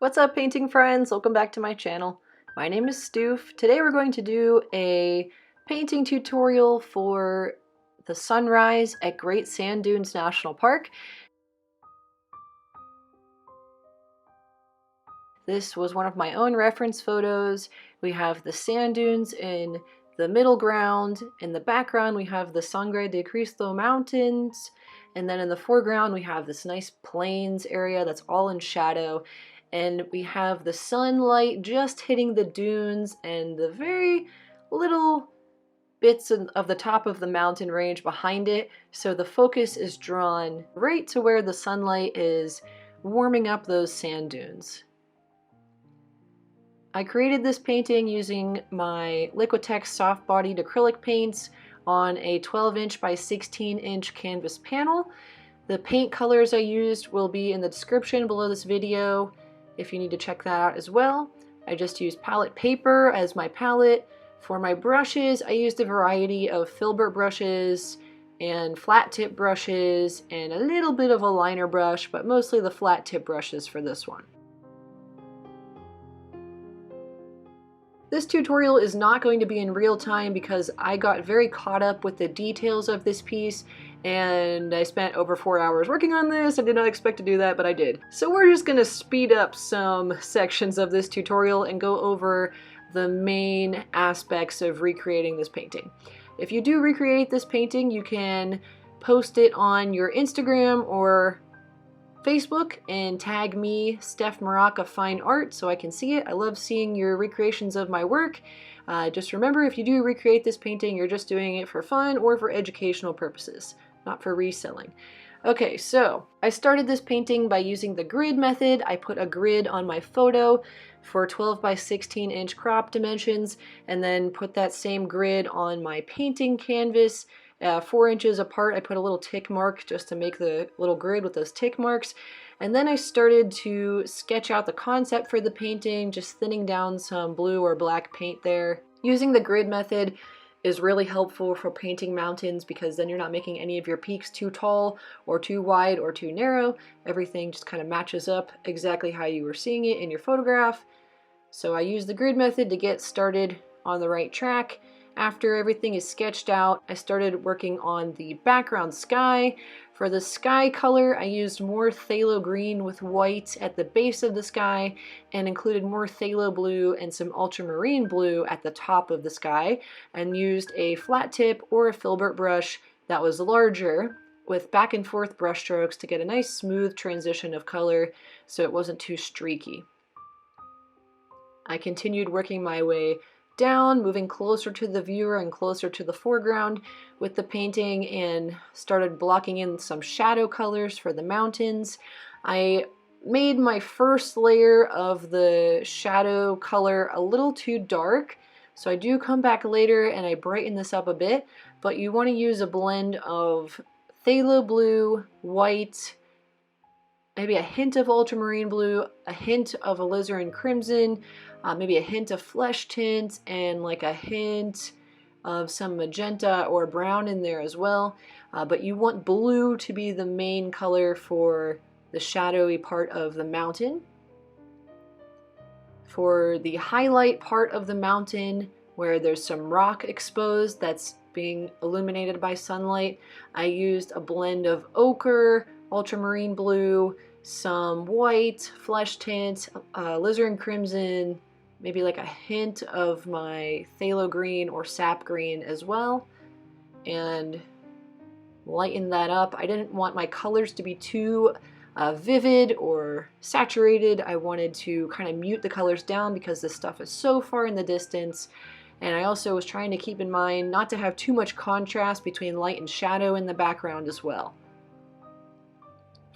What's up, painting friends? Welcome back to my channel. My name is Stoof. Today we're going to do a painting tutorial for the sunrise at Great Sand Dunes National Park. This was one of my own reference photos. We have the sand dunes in the middle ground. In the background we have the Sangre de Cristo Mountains. And then in the foreground we have this nice plains area that's all in shadow. And we have the sunlight just hitting the dunes and the very little bits of the top of the mountain range behind it. So the focus is drawn right to where the sunlight is warming up those sand dunes. I created this painting using my Liquitex soft-bodied acrylic paints on a 12-inch by 16-inch canvas panel. The paint colors I used will be in the description below this video if you need to check that out as well. I just used palette paper as my palette. For my brushes, I used a variety of filbert brushes and flat tip brushes and a little bit of a liner brush, but mostly the flat tip brushes for this one. This tutorial is not going to be in real time because I got very caught up with the details of this piece and I spent over 4 hours working on this. I did not expect to do that, but I did. So we're just gonna speed up some sections of this tutorial and go over the main aspects of recreating this painting. If you do recreate this painting, you can post it on your Instagram or Facebook and tag me, Steph Moraca Fine Art, so I can see it. I love seeing your recreations of my work. Just remember, if you do recreate this painting, you're just doing it for fun or for educational purposes, not for reselling. Okay, so I started this painting by using the grid method. I put a grid on my photo for 12 by 16 inch crop dimensions and then put that same grid on my painting canvas. 4 inches apart. I put a little tick mark just to make the little grid with those tick marks. And then I started to sketch out the concept for the painting, just thinning down some blue or black paint there. Using the grid method is really helpful for painting mountains because then you're not making any of your peaks too tall or too wide or too narrow. Everything just kind of matches up exactly how you were seeing it in your photograph. So I used the grid method to get started on the right track. After everything is sketched out, I started working on the background sky. For the sky color, I used more phthalo green with white at the base of the sky and included more phthalo blue and some ultramarine blue at the top of the sky, and used a flat tip or a filbert brush that was larger with back and forth brush strokes to get a nice smooth transition of color so it wasn't too streaky. I continued working my way down, moving closer to the viewer and closer to the foreground with the painting, and started blocking in some shadow colors for the mountains. I made my first layer of the shadow color a little too dark, so I do come back later and I brighten this up a bit, but you want to use a blend of phthalo blue, white, maybe a hint of ultramarine blue, a hint of alizarin crimson, maybe a hint of flesh tint, and like a hint of some magenta or brown in there as well. But you want blue to be the main color for the shadowy part of the mountain. For the highlight part of the mountain, where there's some rock exposed that's being illuminated by sunlight, I used a blend of ochre, ultramarine blue, some white, flesh tint, alizarin crimson, maybe like a hint of my phthalo green or sap green as well, and lighten that up. I didn't want my colors to be too vivid or saturated. I wanted to kind of mute the colors down because this stuff is so far in the distance. And I also was trying to keep in mind not to have too much contrast between light and shadow in the background as well.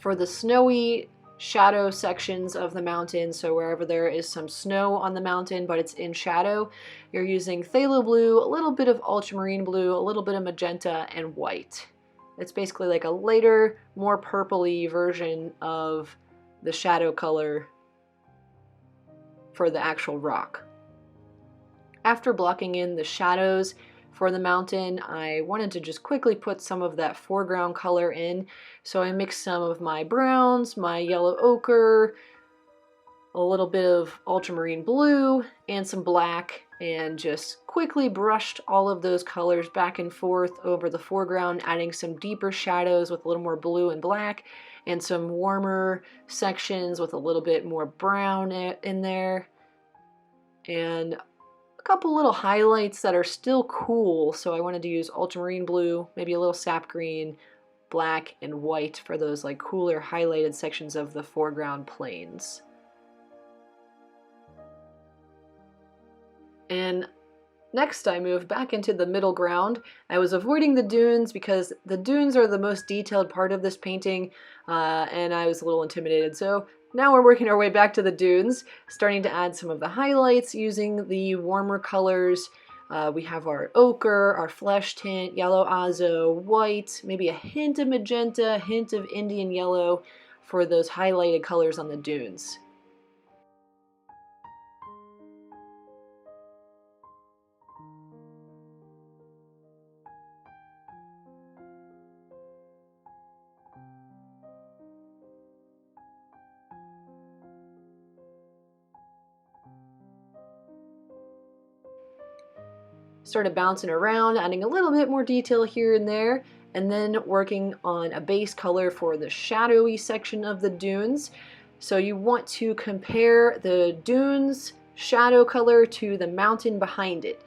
For the snowy shadow sections of the mountain, so wherever there is some snow on the mountain but it's in shadow, you're using phthalo blue, a little bit of ultramarine blue, a little bit of magenta, and white. It's basically like a lighter, more purpley version of the shadow color for the actual rock. After blocking in the shadows for the mountain, I wanted to just quickly put some of that foreground color in. So I mixed some of my browns, my yellow ochre, a little bit of ultramarine blue and some black, and just quickly brushed all of those colors back and forth over the foreground, adding some deeper shadows with a little more blue and black, and some warmer sections with a little bit more brown in there, and a couple little highlights that are still cool. So I wanted to use ultramarine blue, maybe a little sap green, black, and white for those like cooler highlighted sections of the foreground planes. And next I moved back into the middle ground. I was avoiding the dunes because the dunes are the most detailed part of this painting, and I was a little intimidated. So now we're working our way back to the dunes, starting to add some of the highlights using the warmer colors. We have our ochre, our flesh tint, yellow azo, white, maybe a hint of magenta, a hint of Indian yellow for those highlighted colors on the dunes. Started bouncing around, adding a little bit more detail here and there, and then working on a base color for the shadowy section of the dunes. So you want to compare the dunes shadow color to the mountain behind it.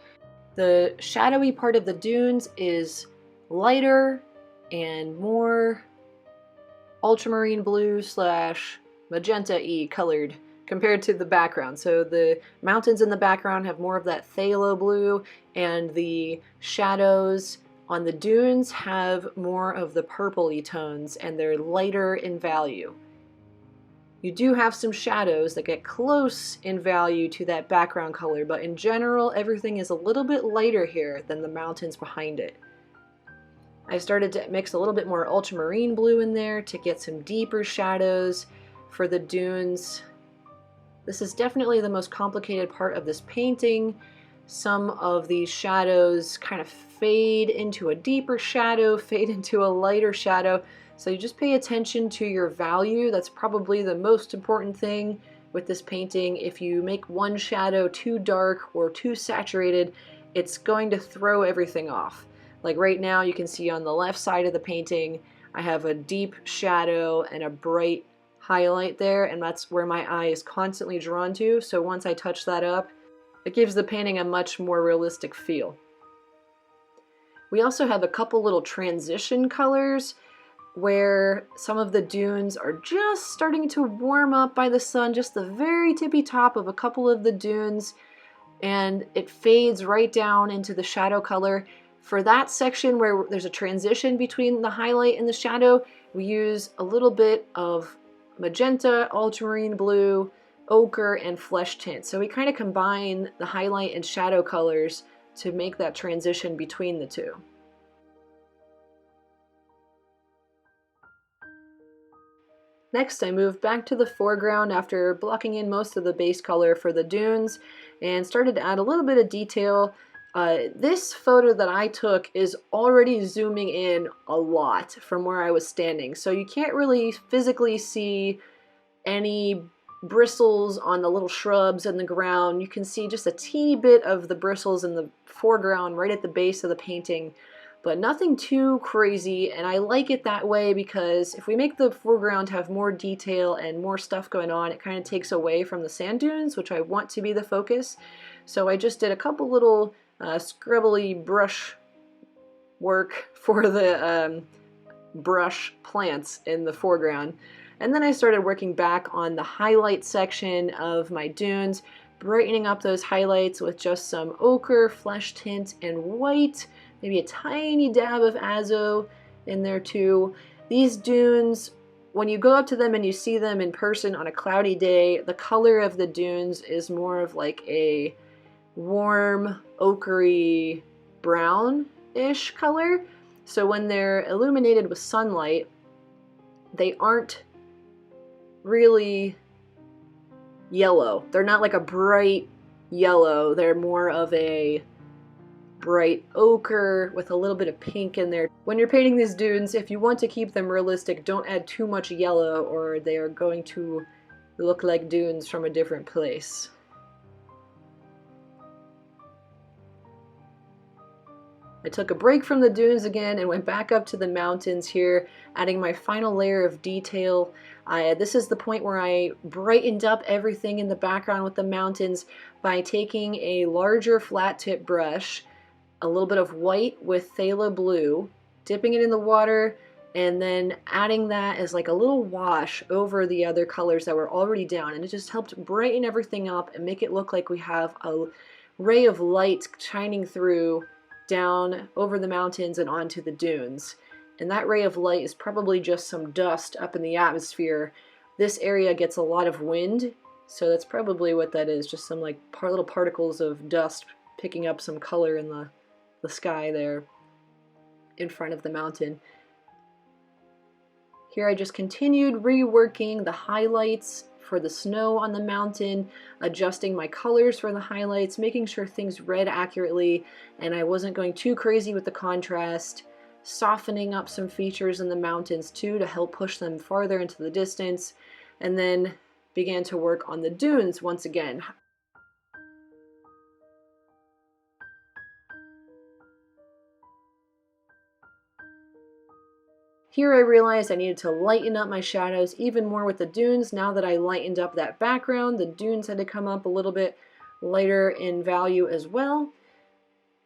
The shadowy part of the dunes is lighter and more ultramarine blue slash magenta-y colored compared to the background. So the mountains in the background have more of that phthalo blue, and the shadows on the dunes have more of the purpley tones, and they're lighter in value. You do have some shadows that get close in value to that background color, but in general everything is a little bit lighter here than the mountains behind it. I started to mix a little bit more ultramarine blue in there to get some deeper shadows for the dunes. This is definitely the most complicated part of this painting. Some of these shadows kind of fade into a deeper shadow, fade into a lighter shadow. So you just pay attention to your value. That's probably the most important thing with this painting. If you make one shadow too dark or too saturated, it's going to throw everything off. Like right now you can see on the left side of the painting, I have a deep shadow and a bright highlight there, and that's where my eye is constantly drawn to. So once I touch that up, it gives the painting a much more realistic feel. We also have a couple little transition colors where some of the dunes are just starting to warm up by the sun, just the very tippy top of a couple of the dunes, and it fades right down into the shadow color. For that section where there's a transition between the highlight and the shadow, we use a little bit of magenta, ultramarine blue, ochre, and flesh tint. So we kind of combine the highlight and shadow colors to make that transition between the two. Next, I moved back to the foreground after blocking in most of the base color for the dunes and started to add a little bit of detail. This photo that I took is already zooming in a lot from where I was standing, so you can't really physically see any bristles on the little shrubs in the ground. You can see just a teeny bit of the bristles in the foreground right at the base of the painting, but nothing too crazy, and I like it that way because if we make the foreground have more detail and more stuff going on, it kind of takes away from the sand dunes, which I want to be the focus. So I just did a couple little scribbly brush work for the brush plants in the foreground. And then I started working back on the highlight section of my dunes, brightening up those highlights with just some ochre, flesh tint, and white, maybe a tiny dab of azo in there too. These dunes, when you go up to them and you see them in person on a cloudy day, the color of the dunes is more of like a warm, ochre, brown-ish color. So when they're illuminated with sunlight, they aren't really yellow. They're not like a bright yellow. They're more of a bright ochre with a little bit of pink in there. When you're painting these dunes, if you want to keep them realistic, don't add too much yellow or they are going to look like dunes from a different place. I took a break from the dunes again and went back up to the mountains here, adding my final layer of detail. This is the point where I brightened up everything in the background with the mountains by taking a larger flat tip brush, a little bit of white with phthalo blue, dipping it in the water, and then adding that as like a little wash over the other colors that were already down. And it just helped brighten everything up and make it look like we have a ray of light shining through down over the mountains and onto the dunes. And that ray of light is probably just some dust up in the atmosphere. This area gets a lot of wind, so that's probably what that is, just some like little particles of dust picking up some color in the sky there in front of the mountain. Here I just continued reworking the highlights for the snow on the mountain, adjusting my colors for the highlights, making sure things read accurately, and I wasn't going too crazy with the contrast, softening up some features in the mountains too to help push them farther into the distance, and then began to work on the dunes once again. Here I realized I needed to lighten up my shadows even more with the dunes. Now that I lightened up that background, the dunes had to come up a little bit lighter in value as well.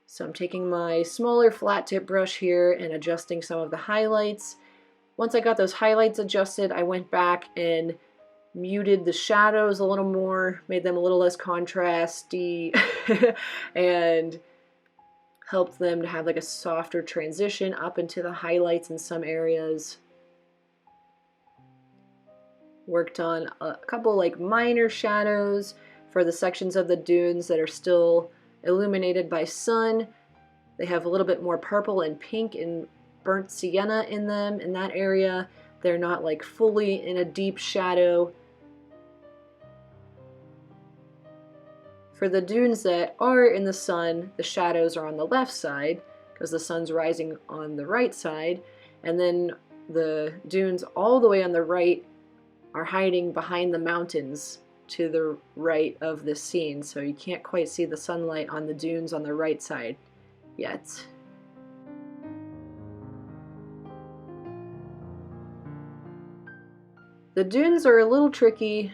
So I'm taking my smaller flat tip brush here and adjusting some of the highlights. Once I got those highlights adjusted, I went back and muted the shadows a little more, made them a little less contrasty, and helped them to have like a softer transition up into the highlights in some areas. Worked on a couple like minor shadows for the sections of the dunes that are still illuminated by sun. They have a little bit more purple and pink and burnt sienna in them in that area. They're not like fully in a deep shadow. For the dunes that are in the sun, the shadows are on the left side because the sun's rising on the right side, and then the dunes all the way on the right are hiding behind the mountains to the right of this scene, so you can't quite see the sunlight on the dunes on the right side yet. The dunes are a little tricky.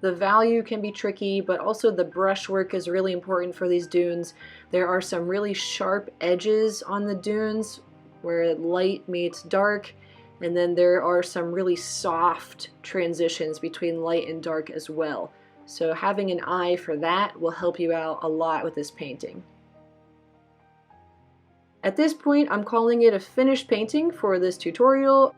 The value can be tricky, but also the brushwork is really important for these dunes. There are some really sharp edges on the dunes where light meets dark, and then there are some really soft transitions between light and dark as well. So having an eye for that will help you out a lot with this painting. At this point, I'm calling it a finished painting for this tutorial.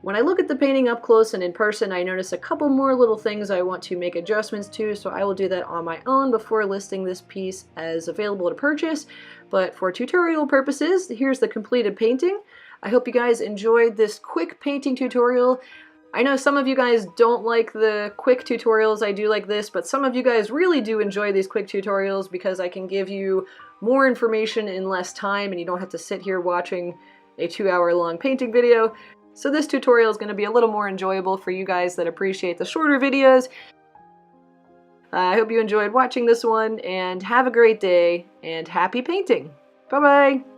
When I look at the painting up close and in person, I notice a couple more little things I want to make adjustments to, so I will do that on my own before listing this piece as available to purchase. But for tutorial purposes, here's the completed painting. I hope you guys enjoyed this quick painting tutorial. I know some of you guys don't like the quick tutorials I do like this, but some of you guys really do enjoy these quick tutorials because I can give you more information in less time and you don't have to sit here watching a 2-hour-long painting video. So this tutorial is going to be a little more enjoyable for you guys that appreciate the shorter videos. I hope you enjoyed watching this one, and have a great day, and happy painting! Bye-bye!